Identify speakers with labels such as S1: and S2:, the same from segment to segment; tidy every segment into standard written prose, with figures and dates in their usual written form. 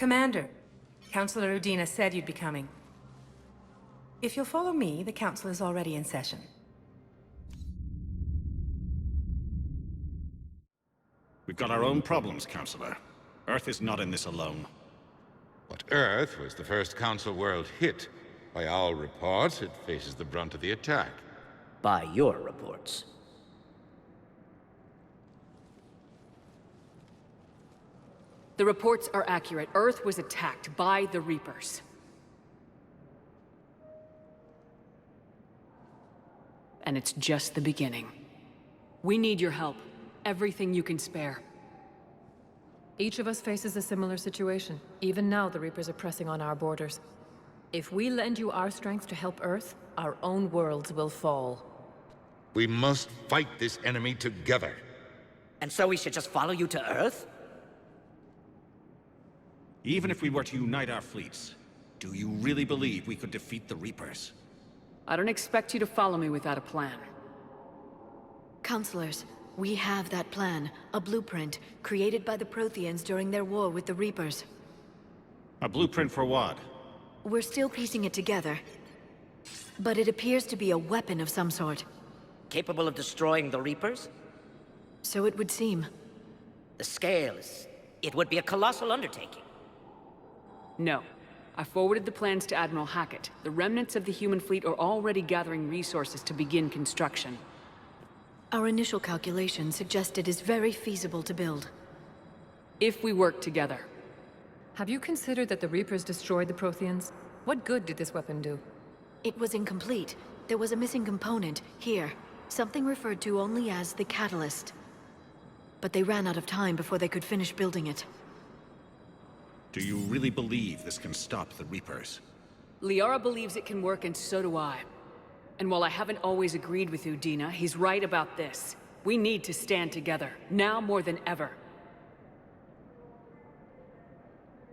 S1: Commander, Councilor Udina said you'd be coming. If you'll follow me, the Council is already in session.
S2: We've got our own problems, Councilor. Earth is not in this alone.
S3: But Earth was the first Council world hit. By all reports, it faces the brunt of the attack.
S4: By your reports.
S5: The reports are accurate. Earth was attacked by the Reapers. And it's just the beginning. We need your help. Everything you can spare.
S6: Each of us faces a similar situation. Even now, the Reapers are pressing on our borders. If we lend you our strength to help Earth, our own worlds will fall.
S3: We must fight this enemy together.
S4: And so we should just follow you to Earth?
S2: Even if we were to unite our fleets, do you really believe we could defeat the Reapers?
S5: I don't expect you to follow me without a plan.
S7: Counselors, we have that plan. A blueprint, created by the Protheans during their war with the Reapers.
S2: A blueprint for what?
S7: We're still piecing it together. But it appears to be a weapon of some sort.
S4: Capable of destroying the Reapers?
S7: So it would seem.
S4: The scale is... it would be a colossal undertaking.
S5: No. I forwarded the plans to Admiral Hackett. The remnants of the human fleet are already gathering resources to begin construction.
S7: Our initial calculations suggest it is very feasible to build.
S5: If we work together.
S6: Have you considered that the Reapers destroyed the Protheans? What good did this weapon do?
S7: It was incomplete. There was a missing component, here. Something referred to only as the catalyst. But they ran out of time before they could finish building it.
S2: Do you really believe this can stop the Reapers?
S5: Liara believes it can work, and so do I. And while I haven't always agreed with Udina, he's right about this. We need to stand together, now more than ever.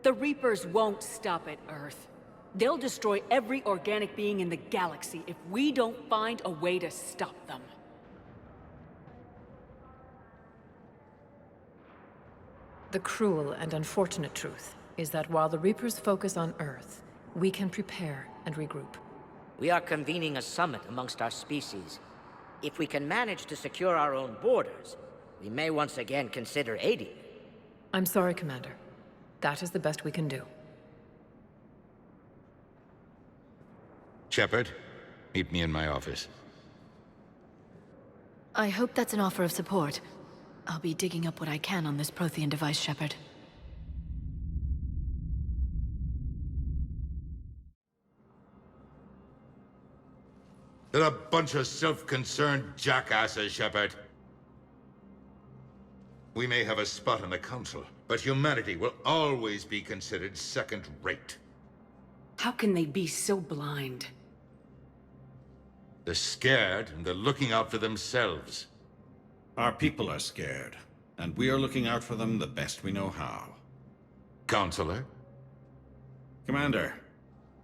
S5: The Reapers won't stop at Earth. They'll destroy every organic being in the galaxy if we don't find a way to stop them.
S6: The cruel and unfortunate truth is that while the Reapers focus on Earth, we can prepare and regroup.
S4: We are convening a summit amongst our species. If we can manage to secure our own borders, we may once again consider aiding.
S6: I'm sorry, Commander. That is the best we can do.
S3: Shepard, meet me in my office.
S7: I hope that's an offer of support. I'll be digging up what I can on this Prothean device, Shepard.
S3: They're a bunch of self-concerned jackasses, Shepard. We may have a spot on the Council, but humanity will always be considered second-rate.
S5: How can they be so blind?
S3: They're scared, and they're looking out for themselves.
S2: Our people are scared, and we are looking out for them the best we know how.
S3: Counselor?
S2: Commander,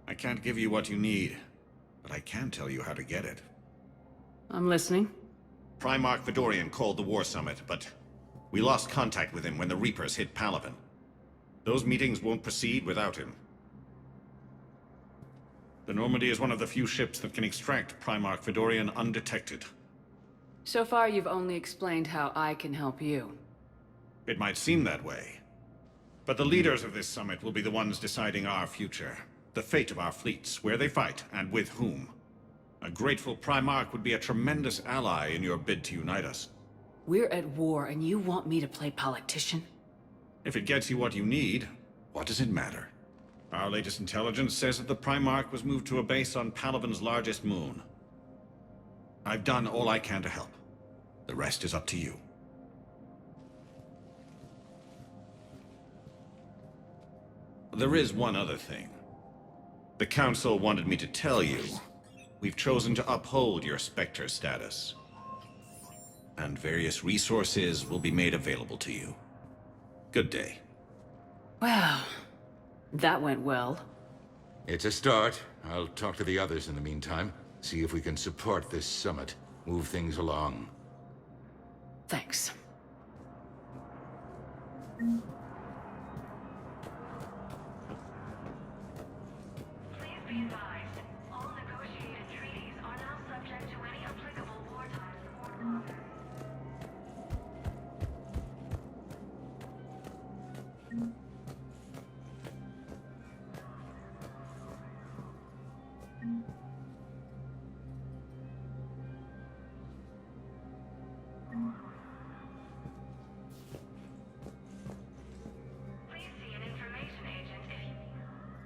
S2: I can't give you what you need, but I can tell you how to get it.
S5: I'm listening.
S2: Primarch Fedorian called the War Summit, but we lost contact with him when the Reapers hit Palaven. Those meetings won't proceed without him. The Normandy is one of the few ships that can extract Primarch Fedorian undetected.
S5: So far, you've only explained how I can help you.
S2: It might seem that way. But the leaders of this summit will be the ones deciding our future. The fate of our fleets, where they fight, and with whom. A grateful Primarch would be a tremendous ally in your bid to unite us.
S5: We're at war, and you want me to play politician?
S2: If it gets you what you need, what does it matter? Our latest intelligence says that the Primarch was moved to a base on Palaven's largest moon. I've done all I can to help. The rest is up to you. There is one other thing. The Council wanted me to tell you, we've chosen to uphold your Spectre status. And various resources will be made available to you. Good day.
S5: Well, that went well.
S3: It's a start. I'll talk to the others in the meantime. See if we can support this summit. Move things along.
S5: Thanks.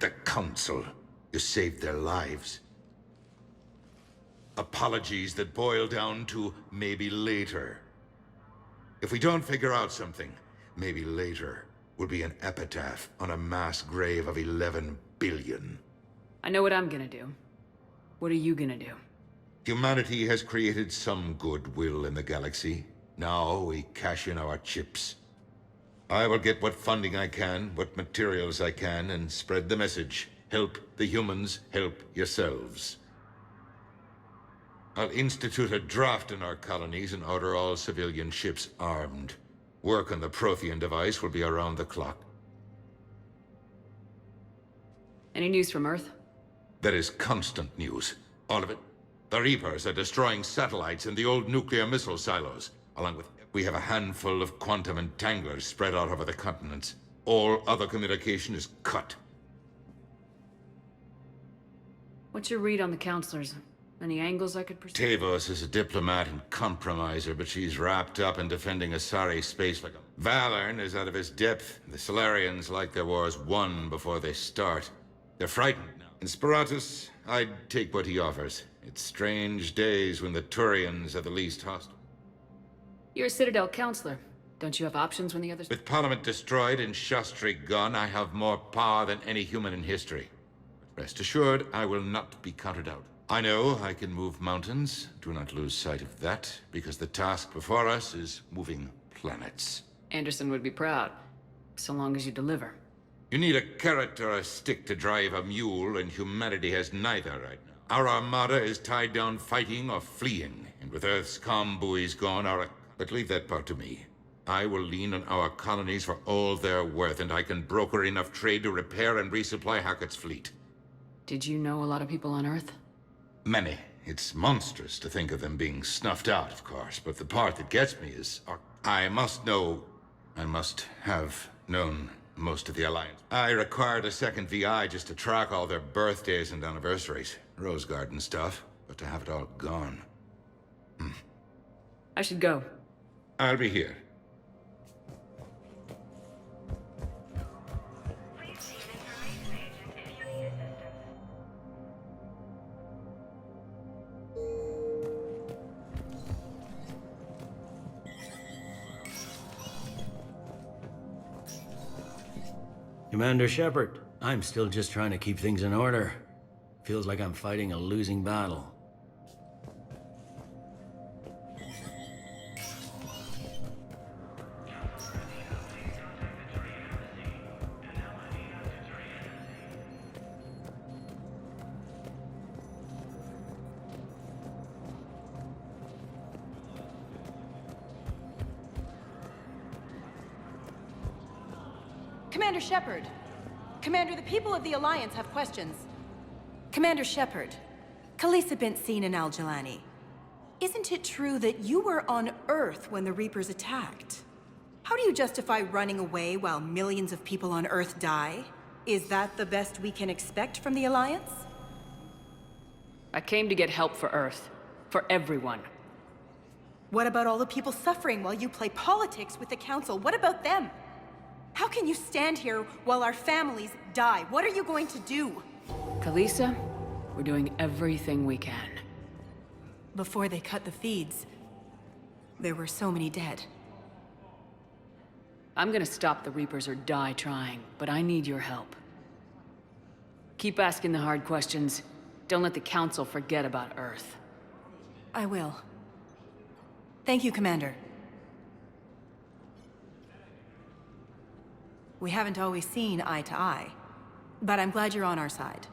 S3: The Council. You saved their lives. Apologies that boil down to maybe later. If we don't figure out something, maybe later will be an epitaph on a mass grave of 11 billion.
S5: I know what I'm gonna do. What are you gonna do?
S3: Humanity has created some goodwill in the galaxy. Now we cash in our chips. I will get what funding I can, what materials I can, and spread the message. Help the humans, help yourselves. I'll institute a draft in our colonies and order all civilian ships armed. Work on the Prothean device will be around the clock.
S5: Any news from Earth?
S3: There is constant news. All of it. The Reapers are destroying satellites in the old nuclear missile silos. Along with, we have a handful of quantum entanglers spread out over the continents. All other communication is cut.
S5: What's your read on the counselors? Any angles I could pursue?
S3: Tavos is a diplomat and compromiser, but she's wrapped up in defending Asari space like a... Valern is out of his depth. The Solarians like their wars won before they start. They're frightened now. In Sparatus, I'd take what he offers. It's strange days when the Turians are the least hostile.
S5: You're a Citadel counselor. Don't you have options when the others...
S3: With Parliament destroyed and Shastri gone, I have more power than any human in history. Rest assured, I will not be counted out. I know I can move mountains. Do not lose sight of that, because the task before us is moving planets.
S5: Anderson would be proud, so long as you deliver.
S3: You need a carrot or a stick to drive a mule, and humanity has neither right now. Our armada is tied down fighting or fleeing, and with Earth's comm buoys gone, But leave that part to me. I will lean on our colonies for all they're worth, and I can broker enough trade to repair and resupply Hackett's fleet.
S5: Did you know a lot of people on Earth?
S3: Many. It's monstrous to think of them being snuffed out, of course, but the part that gets me is... I must have known most of the Alliance. I required a second VI just to track all their birthdays and anniversaries. Rose Garden stuff, but to have it all gone.
S5: I should go.
S3: I'll be here.
S8: Commander Shepard, I'm still just trying to keep things in order. Feels like I'm fighting a losing battle.
S9: Commander Shepard. Commander, the people of the Alliance have questions. Commander Shepard, Khalisah bint Sin and Al-Jalani. Isn't it true that you were on Earth when the Reapers attacked? How do you justify running away while millions of people on Earth die? Is that the best we can expect from the Alliance?
S5: I came to get help for Earth. For everyone.
S9: What about all the people suffering while you play politics with the Council? What about them? How can you stand here while our families die? What are you going to do?
S5: Khalisah, we're doing everything we can.
S9: Before they cut the feeds, there were so many dead.
S5: I'm gonna stop the Reapers or die trying, but I need your help. Keep asking the hard questions. Don't let the Council forget about Earth.
S9: I will. Thank you, Commander. We haven't always seen eye to eye, but I'm glad you're on our side.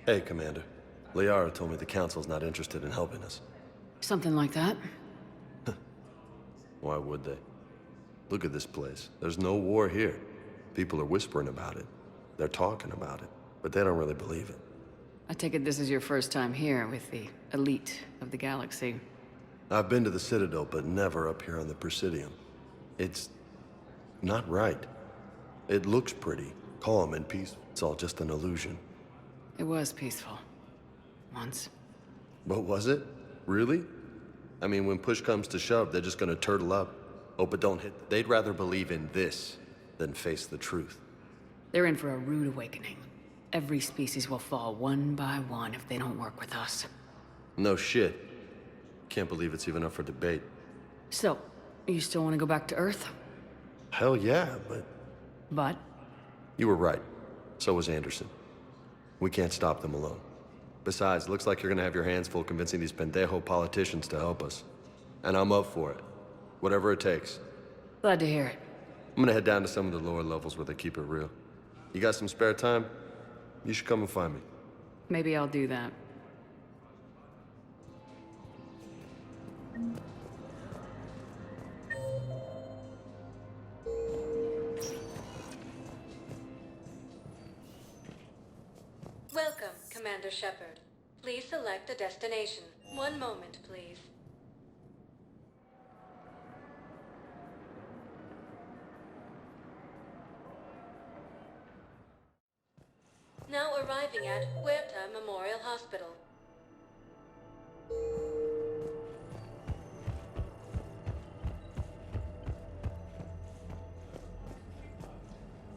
S10: Hey, Commander. Liara told me the Council's not interested in helping us.
S5: Something like that?
S10: Why would they? Look at this place. There's no war here. People are whispering about it. They're talking about it, but they don't really believe it.
S5: I take it this is your first time here with the elite of the galaxy.
S10: I've been to the Citadel, but never up here on the Presidium. It's not right. It looks pretty, calm and peaceful. It's all just an illusion.
S5: It was peaceful. Once.
S10: But was it? Really? I mean, when push comes to shove, they're just gonna turtle up. Hope it don't hit. They'd rather believe in this than face the truth.
S5: They're in for a rude awakening. Every species will fall one by one if they don't work with us.
S10: No shit. Can't believe it's even up for debate.
S5: So, you still want to go back to Earth?
S10: Hell yeah, but...
S5: But?
S10: You were right. So was Anderson. We can't stop them alone. Besides, looks like you're gonna have your hands full convincing these pendejo politicians to help us. And I'm up for it. Whatever it takes.
S5: Glad to hear it.
S10: I'm gonna head down to some of the lower levels where they keep it real. You got some spare time? You should come and find me.
S5: Maybe I'll do that.
S11: Welcome, Commander Shepard. Please select a destination. One moment, please. Now arriving at Huerta Memorial Hospital.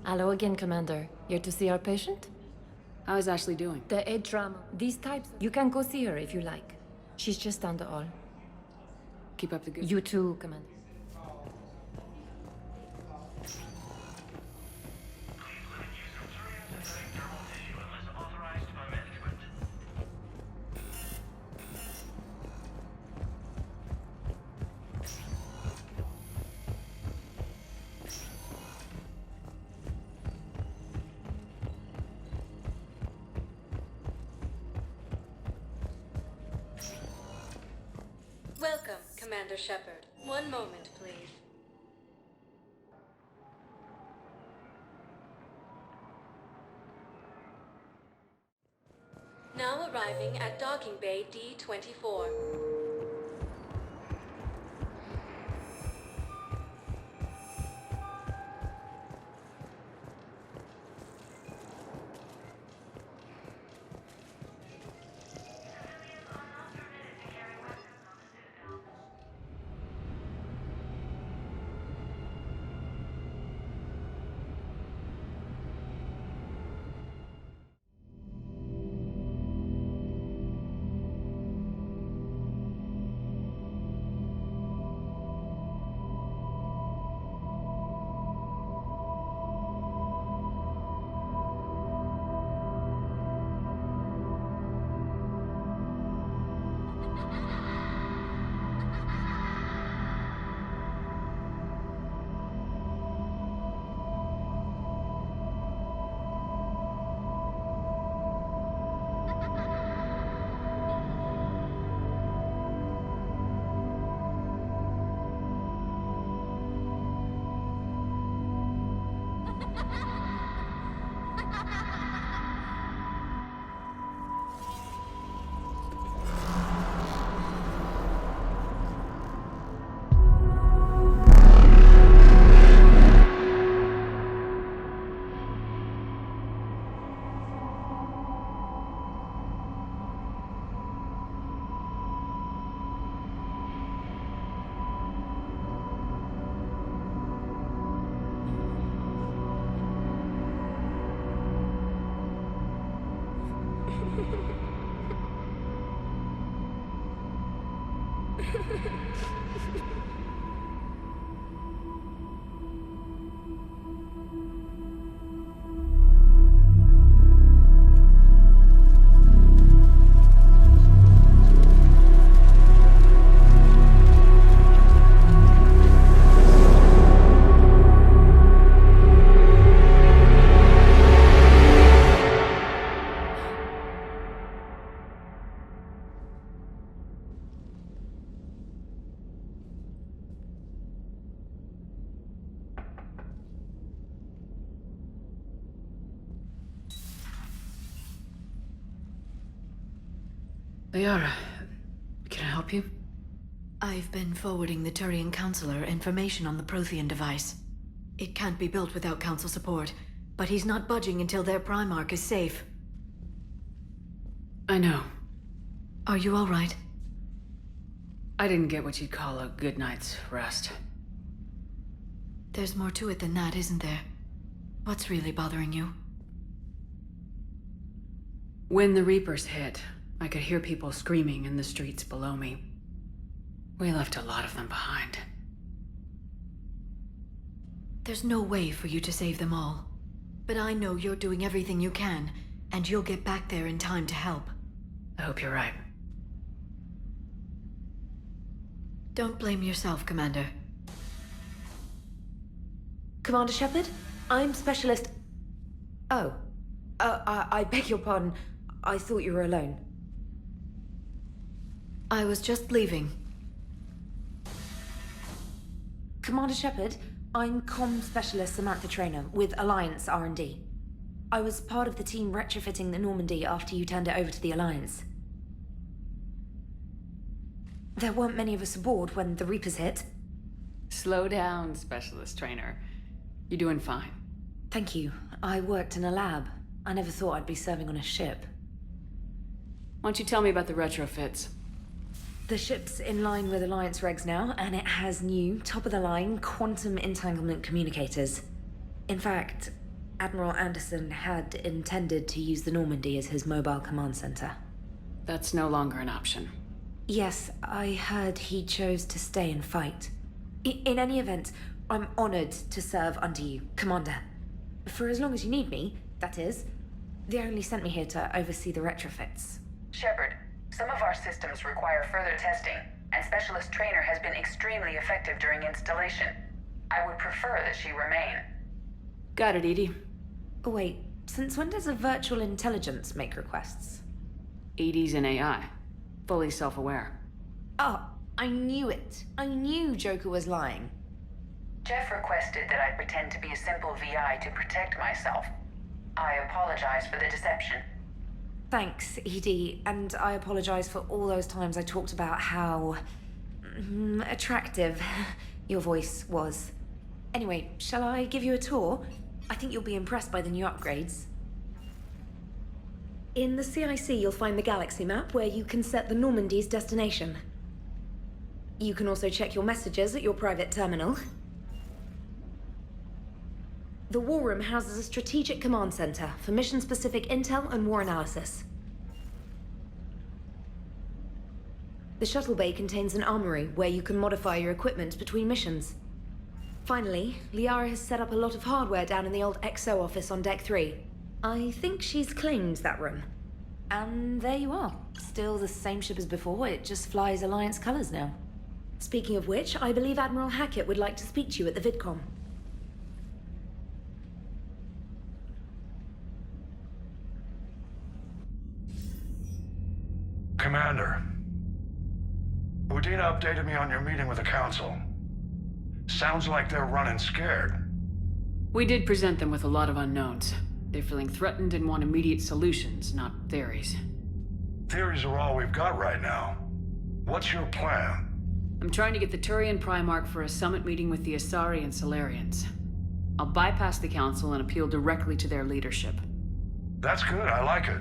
S6: Hello again, Commander. Here to see our patient?
S5: How is Ashley doing?
S6: The head trauma. These types. You can go see her if you like. She's just down the hall.
S5: Keep up the good.
S6: You too, Commander.
S11: Welcome, Commander Shepard. One moment, please. Now arriving at Docking Bay D-24.
S5: Liara, can I help you?
S7: I've been forwarding the Turian Counselor information on the Prothean device. It can't be built without Council support, but he's not budging until their Primarch is safe.
S5: I know.
S7: Are you all right?
S5: I didn't get what you'd call a good night's rest.
S7: There's more to it than that, isn't there? What's really bothering you?
S5: When the Reapers hit, I could hear people screaming in the streets below me. We left a lot of them behind.
S7: There's no way for you to save them all. But I know you're doing everything you can, and you'll get back there in time to help.
S5: I hope you're right.
S7: Don't blame yourself, Commander.
S12: Commander Shepard? I'm Specialist... Oh. I beg your pardon. I thought you were alone.
S7: I was just leaving.
S12: Commander Shepard, I'm Comm Specialist Samantha Traynor with Alliance R&D. I was part of the team retrofitting the Normandy after you turned it over to the Alliance. There weren't many of us aboard when the Reapers hit.
S5: Slow down, Specialist Trainer. You're doing fine.
S12: Thank you. I worked in a lab. I never thought I'd be serving on a ship.
S5: Why don't you tell me about the retrofits?
S12: The ship's in line with Alliance regs now, and it has new, top-of-the-line quantum entanglement communicators. In fact, Admiral Anderson had intended to use the Normandy as his mobile command center.
S5: That's no longer an option.
S12: Yes, I heard he chose to stay and fight. In any event, I'm honored to serve under you, Commander. For as long as you need me, that is. They only sent me here to oversee the retrofits.
S13: Shepard, some of our systems require further testing, and Specialist Trainer has been extremely effective during installation. I would prefer that she remain.
S5: Got it, Edie.
S12: Oh, wait, since when does a virtual intelligence make requests?
S5: Edie's an AI. Fully self-aware.
S12: Oh, I knew it. I knew Joker was lying.
S13: Jeff requested that I pretend to be a simple VI to protect myself. I apologize for the deception.
S12: Thanks, Edie, and I apologize for all those times I talked about how... attractive your voice was. Anyway, shall I give you a tour? I think you'll be impressed by the new upgrades. In the CIC, you'll find the galaxy map where you can set the Normandy's destination. You can also check your messages at your private terminal. The War Room houses a strategic command center for mission-specific intel and war analysis. The shuttle bay contains an armory where you can modify your equipment between missions. Finally, Liara has set up a lot of hardware down in the old XO office on Deck 3. I think she's claimed that room. And there you are. Still the same ship as before, it just flies Alliance colors now. Speaking of which, I believe Admiral Hackett would like to speak to you at the VidCom.
S14: Commander, Udina updated me on your meeting with the Council. Sounds like they're running scared.
S5: We did present them with a lot of unknowns. They're feeling threatened and want immediate solutions, not theories.
S14: Theories are all we've got right now. What's your plan?
S5: I'm trying to get the Turian Primarch for a summit meeting with the Asari and Solarians. I'll bypass the Council and appeal directly to their leadership.
S14: That's good, I like it.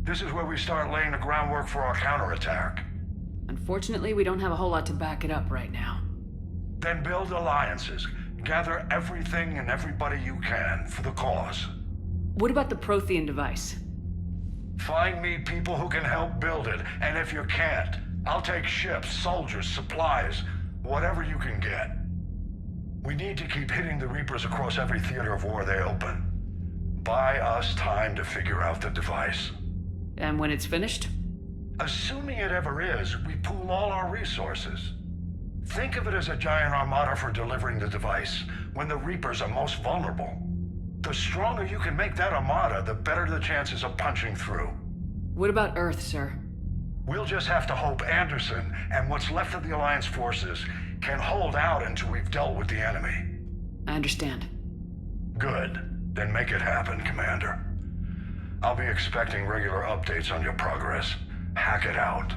S14: This is where we start laying the groundwork for our counterattack.
S5: Unfortunately, we don't have a whole lot to back it up right now.
S14: Then build alliances. Gather everything and everybody you can for the cause.
S5: What about the Prothean device?
S14: Find me people who can help build it, and if you can't, I'll take ships, soldiers, supplies, whatever you can get. We need to keep hitting the Reapers across every theater of war they open. Buy us time to figure out the device.
S5: And when it's finished?
S14: Assuming it ever is, we pool all our resources. Think of it as a giant armada for delivering the device, when the Reapers are most vulnerable. The stronger you can make that armada, the better the chances of punching through.
S5: What about Earth, sir?
S14: We'll just have to hope Anderson, and what's left of the Alliance forces, can hold out until we've dealt with the enemy.
S5: I understand.
S14: Good. Then make it happen, Commander. I'll be expecting regular updates on your progress. Hack it out.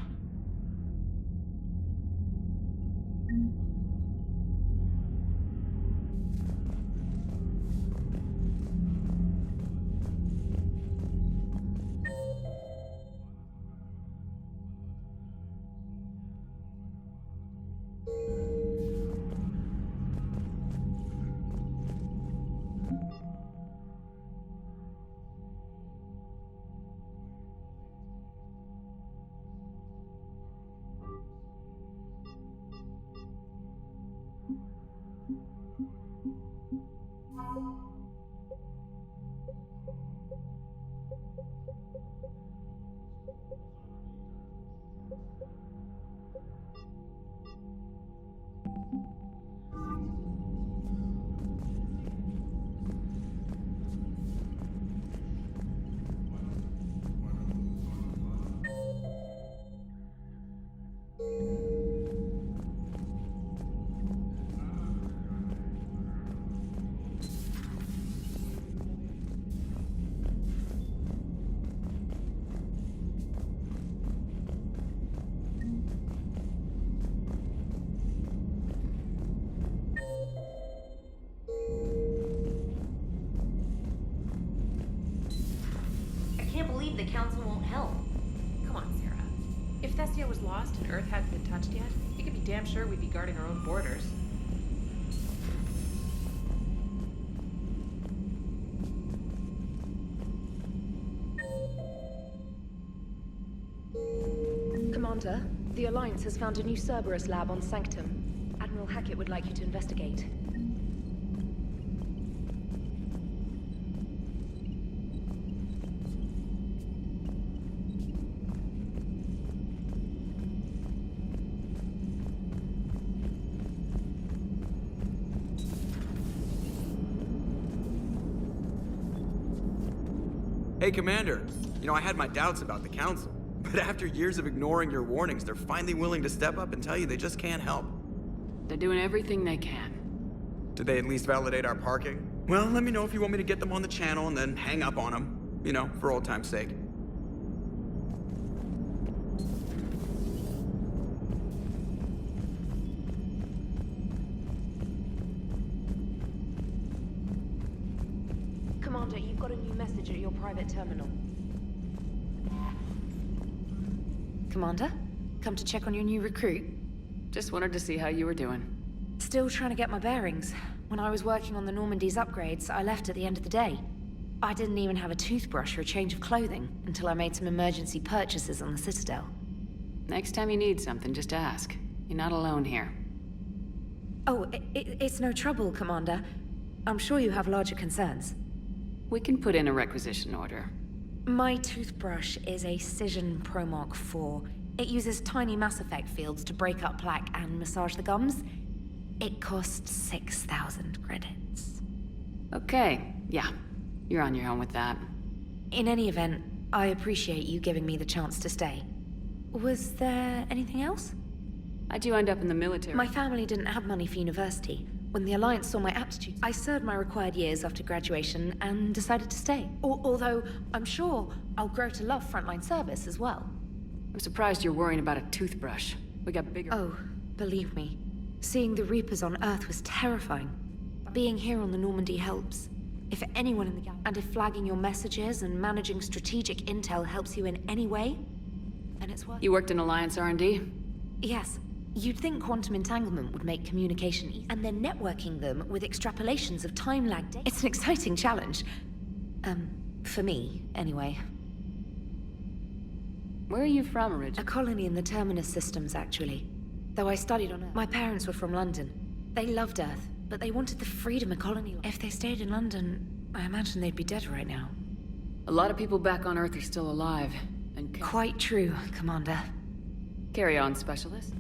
S15: If Thessia was lost and Earth hadn't been touched yet, you can be damn sure we'd be guarding our own borders.
S12: Commander, the Alliance has found a new Cerberus lab on Sanctum. Admiral Hackett would like you to investigate.
S16: Hey, Commander. You know, I had my doubts about the Council, but after years of ignoring your warnings, they're finally willing to step up and tell you they just can't help.
S5: They're doing everything they can.
S16: Did they at least validate our parking? Well, let me know if you want me to get them on the channel and then hang up on them. You know, for old time's sake.
S12: Commander, you've got a new message at your private terminal. Commander, come to check on your new recruit.
S5: Just wanted to see how you were doing.
S12: Still trying to get my bearings. When I was working on the Normandy's upgrades, I left at the end of the day. I didn't even have a toothbrush or a change of clothing until I made some emergency purchases on the Citadel.
S5: Next time you need something, just ask. You're not alone here.
S12: Oh, it's no trouble, Commander. I'm sure you have larger concerns.
S5: We can put in a requisition order.
S12: My toothbrush is a Cision Pro Mark IV. It uses tiny Mass Effect fields to break up plaque and massage the gums. It costs 6,000 credits.
S5: Okay, yeah. You're on your own with that.
S12: In any event, I appreciate you giving me the chance to stay. Was there anything else?
S5: How'd you end up in the military?
S12: My family didn't have money for university. When the Alliance saw my aptitude, I served my required years after graduation and decided to stay. Although, I'm sure I'll grow to love frontline service as well.
S5: I'm surprised you're worrying about a toothbrush. We got bigger—
S12: Oh, believe me. Seeing the Reapers on Earth was terrifying. Being here on the Normandy helps. If anyone in the galaxy, and if flagging your messages and managing strategic intel helps you in any way, then it's worth—
S5: You worked in Alliance R&D?
S12: Yes. You'd think quantum entanglement would make communication easy, and then networking them with extrapolations of time lag data. It's an exciting challenge. For me, anyway.
S5: Where are you from originally?
S12: A colony in the Terminus systems, actually. Though I studied on Earth. My parents were from London. They loved Earth, but they wanted the freedom a colony. If they stayed in London, I imagine they'd be dead right now.
S5: A lot of people back on Earth are still alive, and—
S12: Quite true, Commander.
S5: Carry on, Specialist.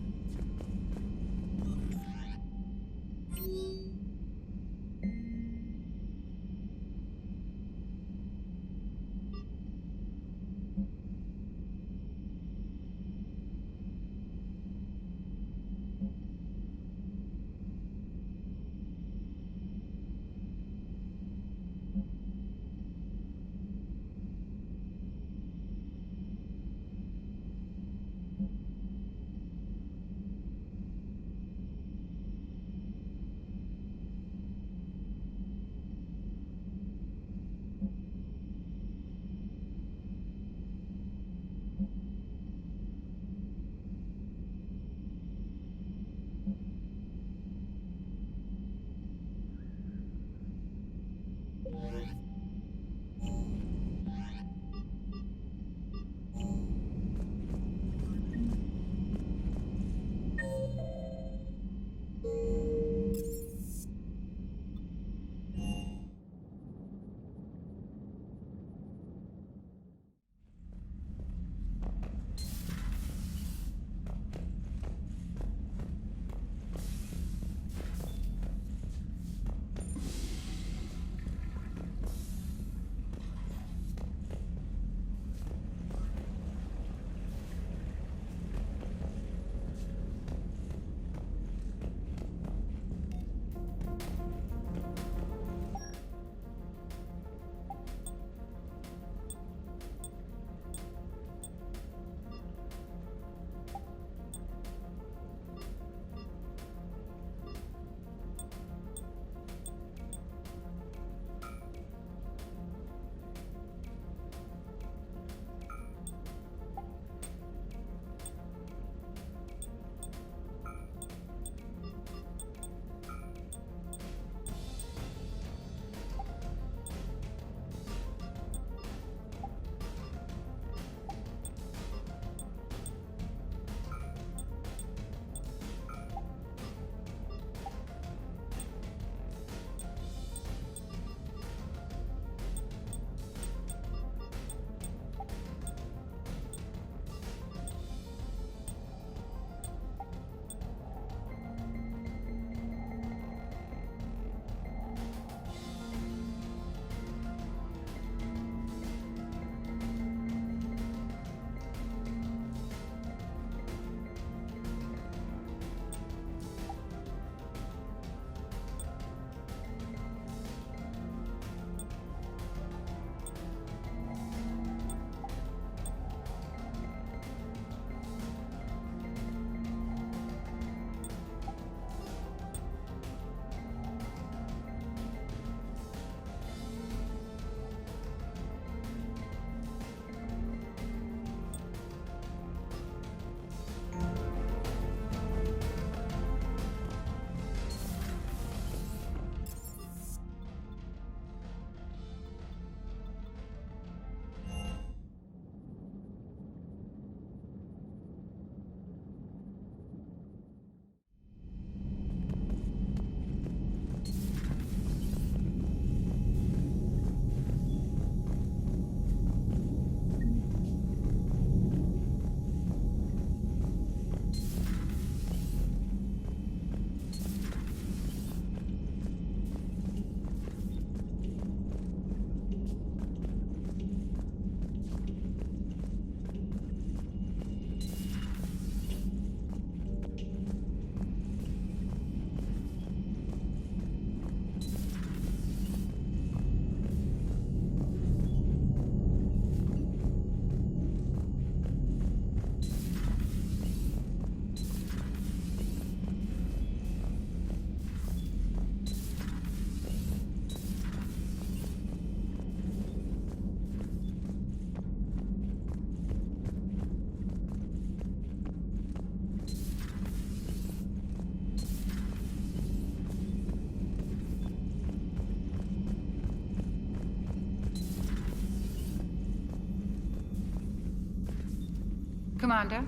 S17: Commander.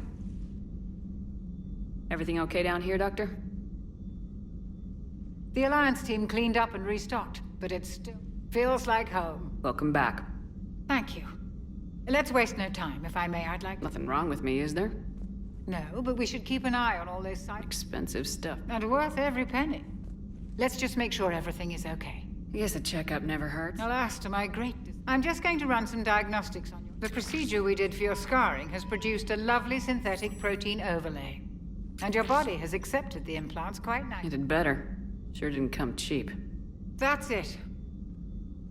S5: Everything okay down here, Doctor?
S17: The Alliance team cleaned up and restocked, but it still feels like home.
S5: Welcome back.
S17: Thank you. Let's waste no time, if I may. I'd like...
S5: Nothing wrong with me, is there?
S17: No, but we should keep an eye on all those sites.
S5: Expensive stuff.
S17: And worth every penny. Let's just make sure everything is okay.
S5: I guess a checkup never hurts.
S17: Alas, to my great... I'm just going to run some diagnostics on you. The procedure we did for your scarring has produced a lovely synthetic protein overlay. And your body has accepted the implants quite nicely.
S5: You did better. Sure didn't come cheap.
S17: That's it.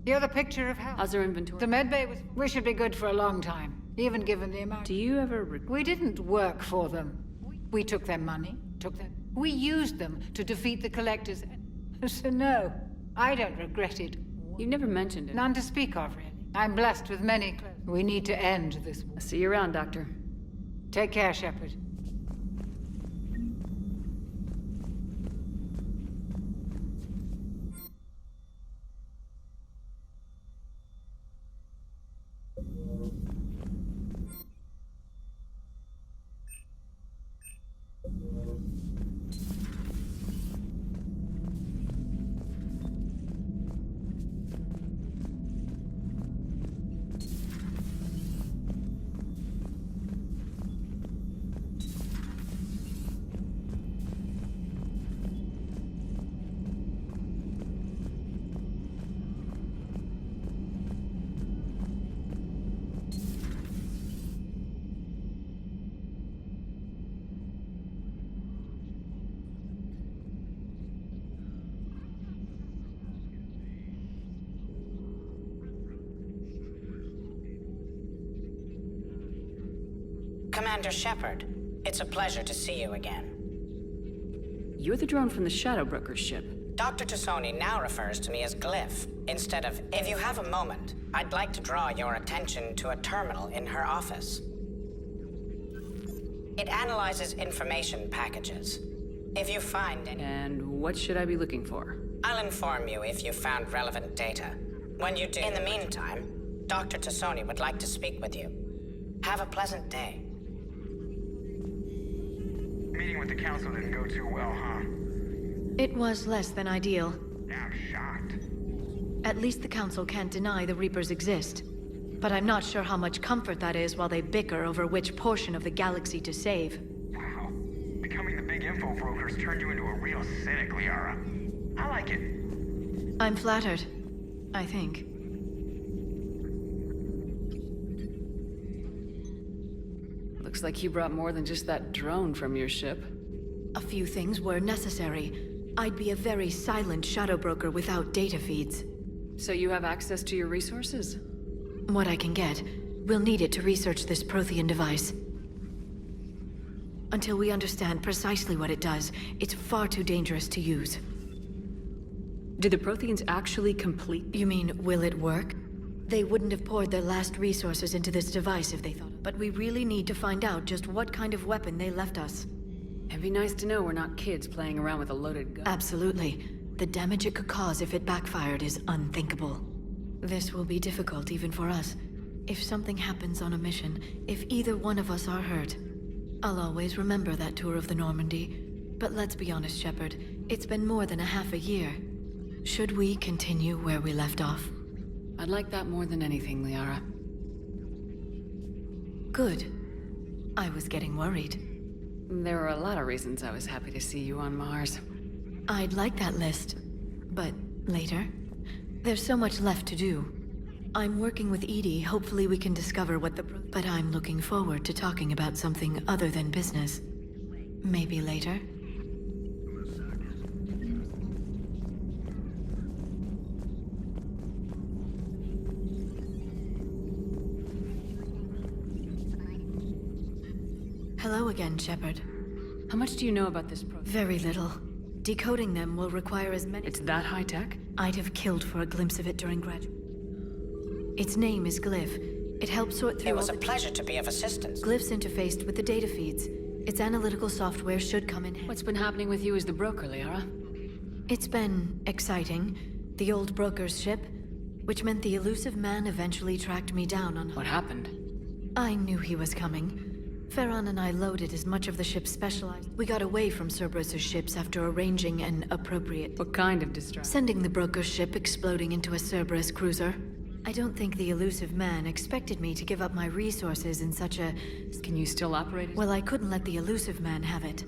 S17: You're the picture of health.
S5: How's our inventory?
S17: The medbay was... We should be good for a long time, even given the amount...
S5: Do you ever...
S17: We didn't work for them. We took their money, We used them to defeat the Collectors. So no, I don't regret it.
S5: You never mentioned it.
S17: None to speak of, really. I'm blessed with many clothes. We need to end this war.
S5: I'll see you around, Doctor.
S17: Take care, Shepard.
S4: Commander Shepard, it's a pleasure to see you again.
S5: You're the drone from the Shadow Broker's ship.
S4: Dr. Tassoni now refers to me as Glyph, instead of... If you have a moment, I'd like to draw your attention to a terminal in her office. It analyzes information packages. If you find any...
S5: And what should I be looking for?
S4: I'll inform you if you found relevant data. When you do... In the meantime, Dr. Tassoni would like to speak with you. Have a pleasant day.
S18: Meeting with the council didn't go too well, huh?
S7: It was less than ideal.
S18: I'm shocked.
S7: At least the council can't deny the Reapers exist. But I'm not sure how much comfort that is while they bicker over which portion of the galaxy to save.
S18: Wow. Becoming the big info broker's turned you into a real cynic, Liara. I like it.
S7: I'm flattered. I think.
S5: Looks like you brought more than just that drone from your ship.
S7: A few things were necessary. I'd be a very silent shadow broker without data feeds.
S5: So you have access to your resources?
S7: What I can get. We'll need it to research this Prothean device. Until we understand precisely what it does, it's far too dangerous to use.
S5: Did the Protheans actually complete?
S7: You mean, will it work? They wouldn't have poured their last resources into this device if they thought. But we really need to find out just what kind of weapon they left us.
S5: It'd be nice to know we're not kids playing around with a loaded gun.
S7: Absolutely. The damage it could cause if it backfired is unthinkable. This will be difficult even for us. If something happens on a mission, if either one of us are hurt, I'll always remember that tour of the Normandy. But let's be honest, Shepard. It's been more than a half a year. Should we continue where we left off?
S5: I'd like that more than anything, Liara.
S7: Good. I was getting worried.
S5: There were a lot of reasons I was happy to see you on Mars.
S7: I'd like that list. But later? There's so much left to do. I'm working with Edie. Hopefully we can discover what the... But I'm looking forward to talking about something other than business. Maybe later? Hello again, Shepard.
S5: How much do you know about this program?
S7: Very little. Decoding them will require as many...
S5: It's that high-tech?
S7: I'd have killed for a glimpse of it during graduate. Its name is Glyph. It helps sort through
S4: It was a pleasure to be of assistance.
S7: Glyph's interfaced with the data feeds. Its analytical software should come in handy.
S5: What's been happening with you as the broker, Liara?
S7: It's been exciting. The old broker's ship, which meant the elusive man eventually tracked me down on...
S5: What happened?
S7: I knew he was coming. Farron and I loaded as much of the ship's specialized. We got away from Cerberus's ships after arranging an appropriate...
S5: What kind of distraction?
S7: Sending the broker's ship exploding into a Cerberus cruiser. I don't think the elusive man expected me to give up my resources in such a...
S5: Can you still operate it?
S7: Well, I couldn't let the elusive man have it.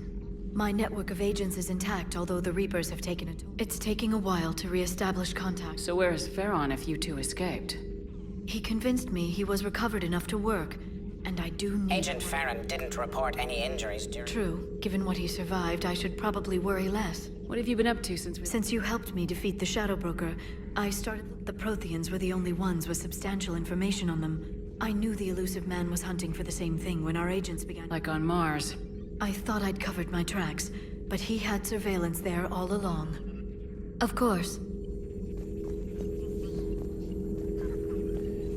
S7: My network of agents is intact, although the Reapers have taken it. It's taking a while to re-establish contact.
S5: So where is Farron if you two escaped?
S7: He convinced me he was recovered enough to work, and I do need...
S4: Agent Farron didn't report any injuries during...
S7: True. Given what he survived, I should probably worry less.
S5: What have you been up to since we...
S7: Since you helped me defeat the Shadow Broker, I started... The Protheans were the only ones with substantial information on them. I knew the elusive man was hunting for the same thing when our agents began...
S5: Like on Mars.
S7: I thought I'd covered my tracks, but he had surveillance there all along. Of course.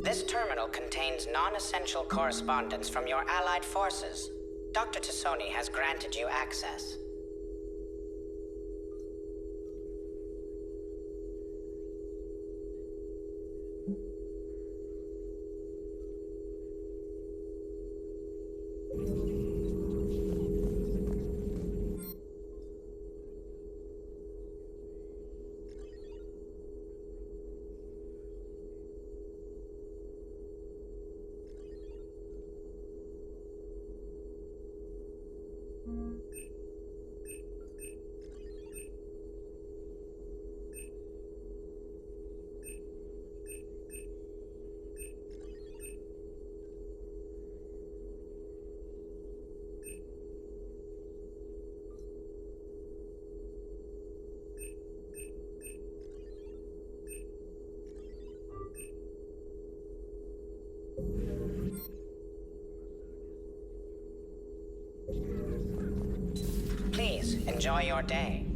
S4: This terminal contains non-essential correspondence from your allied forces. Dr. Tassoni has granted you access. Please, enjoy your day.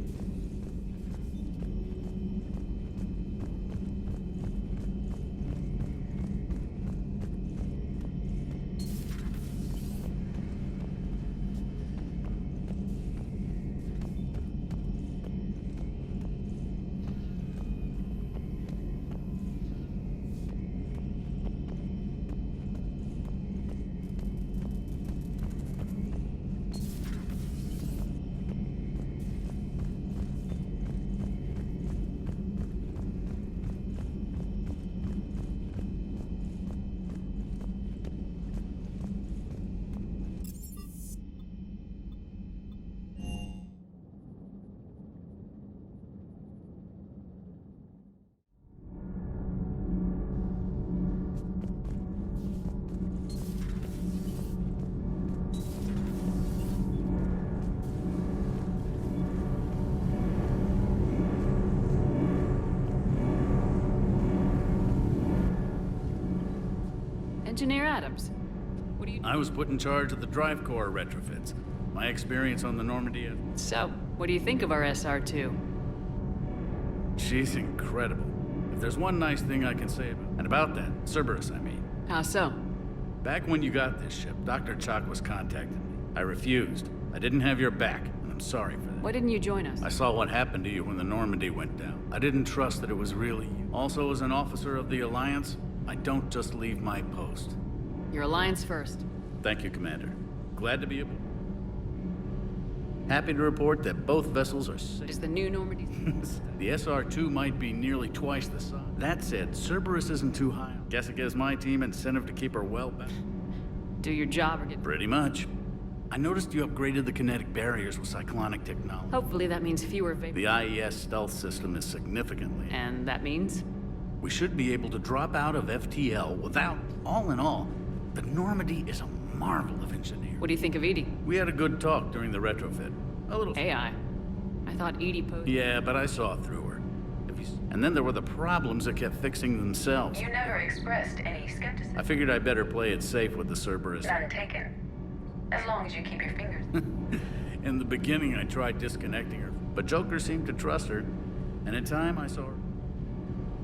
S5: Engineer Adams. What do you...
S19: I was put in charge of the drive core retrofits. My experience on the Normandy...
S5: So, what do you think of our SR2?
S19: She's incredible. If there's one nice thing I can say about that, Cerberus, I mean.
S5: How so?
S19: Back when you got this ship, Dr. Chalk was contacting me. I refused. I didn't have your back, and I'm sorry for that.
S5: Why didn't you join us?
S19: I saw what happened to you when the Normandy went down. I didn't trust that it was really you. Also, as an officer of the Alliance, I don't just leave my post.
S5: Your Alliance first.
S19: Thank you, Commander. Glad to be able... Happy to report that both vessels are safe.
S5: Is the new Normandy...
S19: The SR2 might be nearly twice the size. That said, Cerberus isn't too high. Guess it gives my team incentive to keep her well back.
S5: Do your job or get...
S19: Pretty much. I noticed you upgraded the kinetic barriers with cyclonic technology.
S5: Hopefully that means fewer vapor...
S19: The IES stealth system is significantly...
S5: And that means?
S19: We should be able to drop out of FTL without... All in all, the Normandy is a marvel of engineering.
S5: What do you think of Edie?
S19: We had a good talk during the retrofit. A little...
S5: AI? I thought Edie posed...
S19: Yeah, but I saw through her. And then there were the problems that kept fixing themselves.
S13: You never expressed any skepticism.
S19: I figured I'd better play it safe with the Cerberus.
S13: None taken. As long as you keep your fingers.
S19: In the beginning, I tried disconnecting her, but Joker seemed to trust her. And in time, I saw her.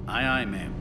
S19: Aye, aye, ma'am.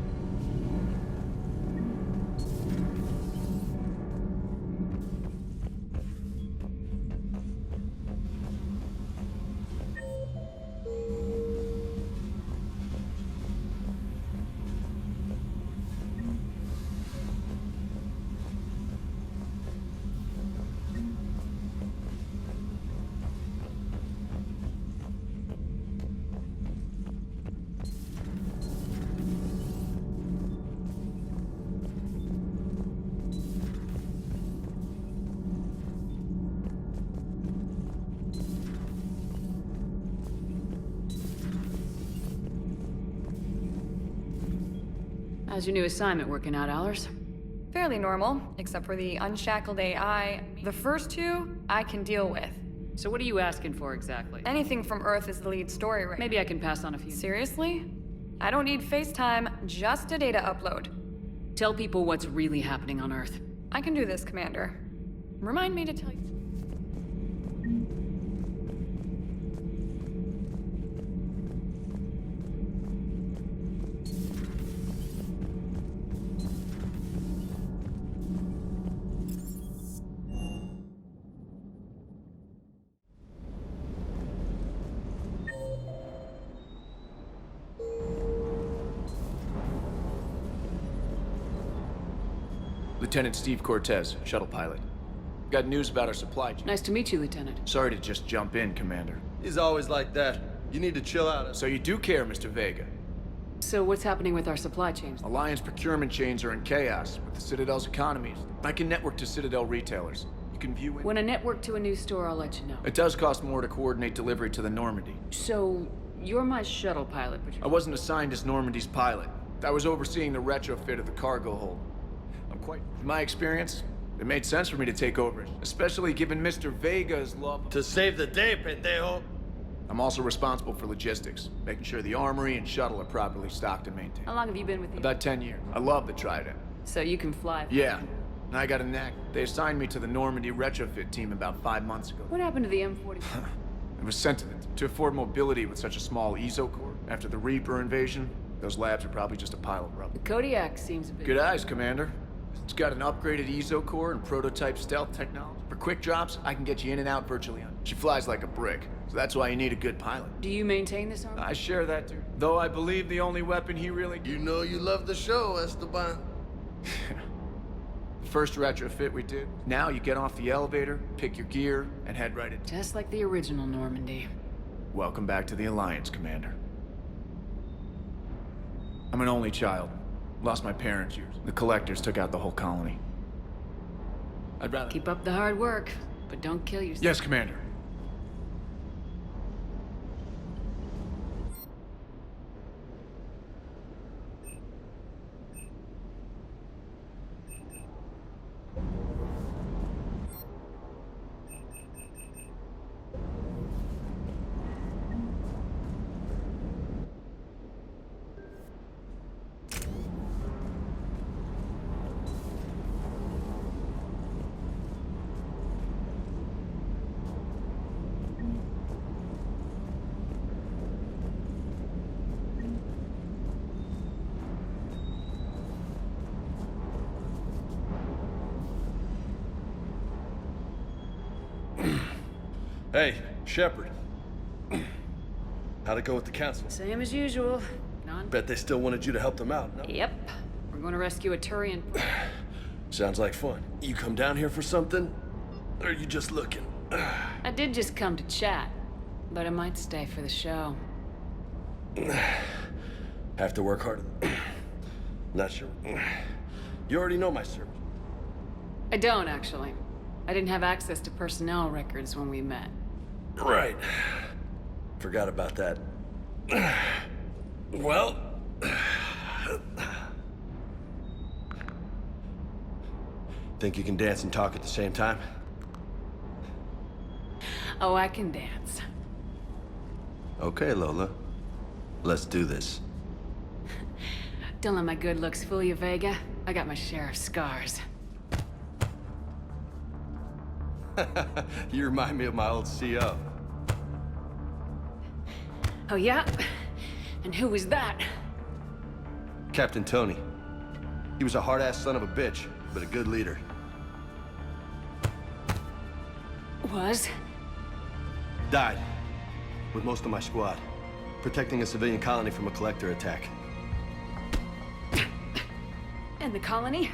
S5: How's your new assignment working out, Allers?
S20: Fairly normal, except for the unshackled AI. The first two, I can deal with.
S5: So what are you asking for exactly?
S20: Anything from Earth is the lead story right
S5: Maybe I can pass on a few.
S20: Seriously? I don't need FaceTime, just a data upload.
S5: Tell people what's really happening on Earth.
S20: I can do this, Commander. Remind me to tell you.
S21: Lieutenant Steve Cortez, shuttle pilot. Got news about our supply chain.
S5: Nice to meet you, Lieutenant.
S21: Sorry to just jump in, Commander.
S10: He's always like that. You need to chill out.
S21: So you do care, Mr. Vega.
S5: So what's happening with our supply chains?
S21: Alliance procurement chains are in chaos with the Citadel's economies. I can network to Citadel retailers. You can view it.
S5: When I network to a new store, I'll let you know.
S21: It does cost more to coordinate delivery to the Normandy.
S5: So, you're my shuttle pilot, but
S21: I wasn't assigned as Normandy's pilot. I was overseeing the retrofit of the cargo hold. In my experience, it made sense for me to take over, especially given Mr. Vega's love.
S10: To save the day, pendejo.
S21: I'm also responsible for logistics, making sure the armory and shuttle are properly stocked and maintained.
S5: How long have you been with the...
S21: About 10 years. I love the Trident.
S5: So you can fly?
S21: Yeah. And I got a knack. They assigned me to the Normandy retrofit team about 5 months ago.
S5: What happened to the M40?
S21: It was sent to afford mobility with such a small ESO core. After the Reaper invasion, those labs are probably just a pile of rubble.
S5: The Kodiak seems a bit...
S21: Good eyes, Commander. It's got an upgraded ESO core and prototype stealth technology. For quick drops, I can get you in and out virtually on. She flies like a brick, so that's why you need a good pilot.
S5: Do you maintain this armor?
S21: I share that too. Though I believe the only weapon he really...
S10: You know you love the show, Esteban.
S21: The first retrofit we did. Now you get off the elevator, pick your gear, and head right in.
S5: Just like the original Normandy.
S21: Welcome back to the Alliance, Commander. I'm an only child. Lost my parents years. The collectors took out the whole colony. I'd rather...
S5: Keep up the hard work, but don't kill yourself.
S21: Yes, Commander.
S10: Hey, Shepard. How'd it go with the council?
S5: Same as usual.
S10: Bet they still wanted you to help them out, no?
S5: Yep. We're going to rescue a Turian.
S10: Sounds like fun. You come down here for something? Or are you just looking?
S5: I did just come to chat, but I might stay for the show.
S10: Have to work harder. Not sure. You already know my service.
S5: I don't, actually. I didn't have access to personnel records when we met.
S10: Right. Forgot about that. Well... Think you can dance and talk at the same time?
S5: Oh, I can dance.
S10: Okay, Lola. Let's do this.
S5: Don't let my good looks fool you, Vega. I got my share of scars.
S10: You remind me of my old CO.
S5: Oh, yeah? And who was that?
S10: Captain Tony. He was a hard-ass son of a bitch, but a good leader.
S5: Was?
S10: Died. With most of my squad. Protecting a civilian colony from a collector attack.
S5: And the colony?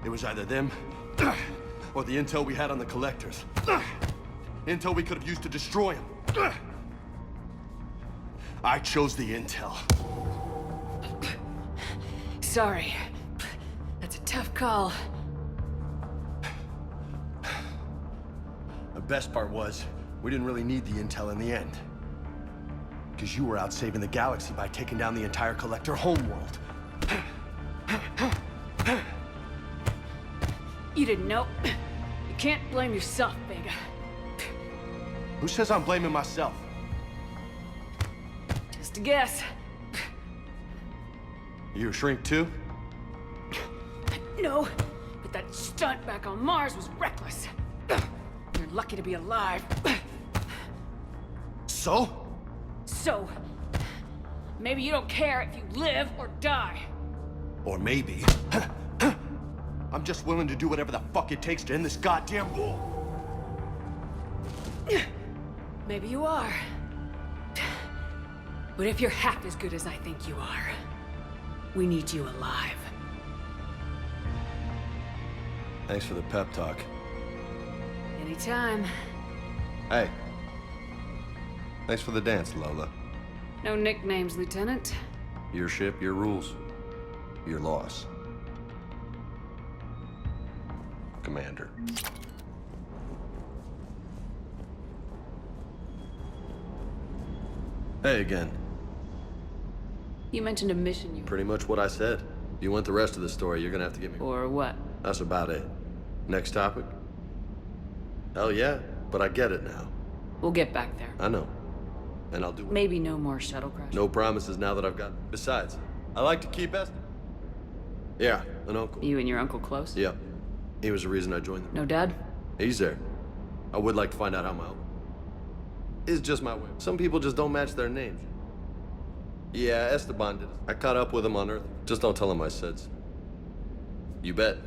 S10: It was either them, or the intel we had on the collectors. Intel we could have used to destroy them. I chose the intel.
S5: Sorry. That's a tough call.
S10: The best part was, we didn't really need the intel in the end.
S1: Because you were out saving the galaxy by taking down the entire Collector homeworld.
S5: You didn't know. You can't blame yourself, Vega.
S1: Who says I'm blaming myself?
S5: Just a guess.
S1: You a shrink too?
S5: No, but that stunt back on Mars was reckless. You're lucky to be alive.
S1: So?
S5: So, maybe you don't care if you live or die.
S1: Or maybe... I'm just willing to do whatever the fuck it takes to end this goddamn war.
S5: Maybe you are. But if you're half as good as I think you are, we need you alive.
S10: Thanks for the pep talk.
S5: Anytime.
S10: Hey. Thanks for the dance, Lola.
S5: No nicknames, Lieutenant.
S10: Your ship, your rules. Your loss. Commander. Hey again.
S5: You mentioned a mission you...
S10: Pretty much what I said. If you want the rest of the story, you're gonna have to give me...
S5: Or what?
S10: That's about it. Next topic? Hell yeah, but I get it now.
S5: We'll get back there.
S10: I know. And I'll do it.
S5: Maybe no more shuttle crash.
S10: No promises now that I've got... Besides, I like to keep estimates. Yeah, an uncle.
S5: You and your uncle close?
S10: Yep. He was the reason I joined them.
S5: No dad?
S10: He's there. I would like to find out how my uncle... It's just my way. Some people just don't match their names. Yeah, Esteban did it. I caught up with him on Earth. Just don't tell him I said so. You bet.